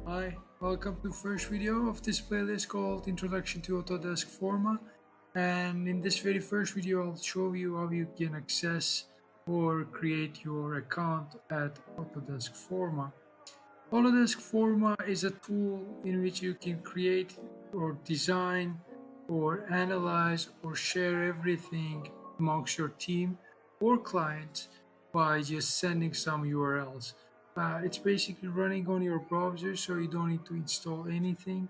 Hi, welcome to the first video of this playlist called Introduction to Autodesk Forma. And in this very first video, I'll show you how you can access or create your account at Autodesk Forma. Autodesk Forma is a tool in which you can create or design or analyze or share everything amongst your team or clients by just sending some URLs. It's basically running on your browser, so you don't need to install anything.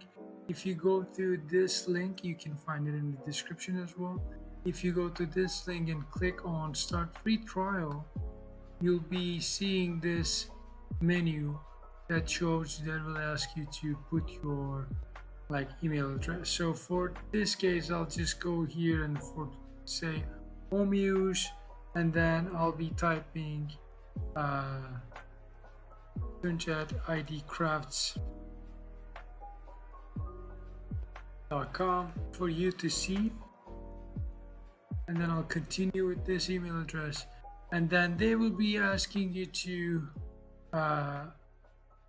If you go to this link, you can find it in the description as well. If you go to this link and click on Start Free Trial, you'll be seeing this menu that shows that will ask you to put your email address. So for this case, I'll just go here and for say home use, and then I'll be typing idcrafts.com for you to see, and then I'll continue with this email address, and then they will be asking you to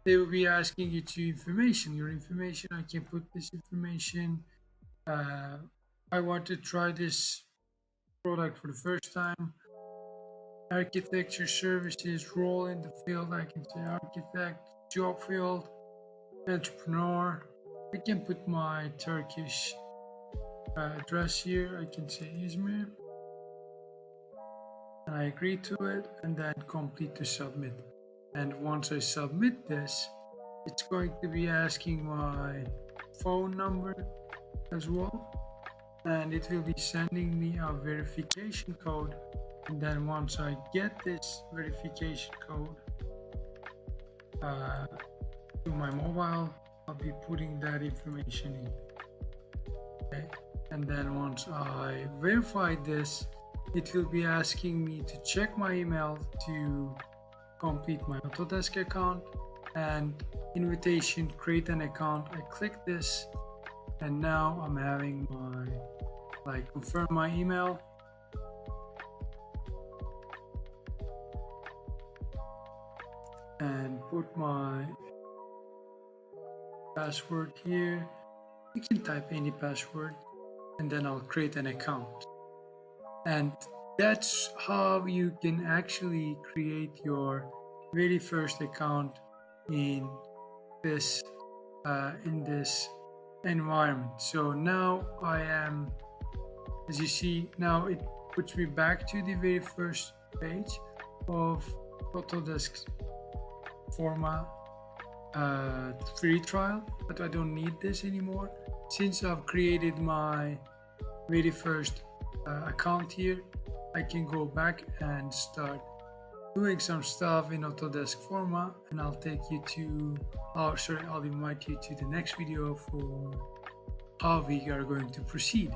your information. I can put this information. I want to try this product for the first time. Architecture services, role in the field, I can say architect, job field, entrepreneur. I can put my Turkish address here. I can say Izmir, and I agree to it, and then complete to submit. And once I submit this, it's going to be asking my phone number as well, and it will be sending me a verification code. And then once I get this verification code to my mobile, I'll be putting that information in. Okay. And then once I verify this, it will be asking me to check my email to complete my Autodesk account, and invitation, create an account. I click this, and now I'm having my confirm my email. And put my password here. You can type any password, and then I'll create an account. And that's how you can actually create your very first account in this environment. So now I am, as you see, now it puts me back to the very first page of Autodesk Forma free trial, but I don't need this anymore since I've created my very first account here. I can go back and start doing some stuff in Autodesk Forma, and I'll take you to I'll invite you to the next video for how we are going to proceed.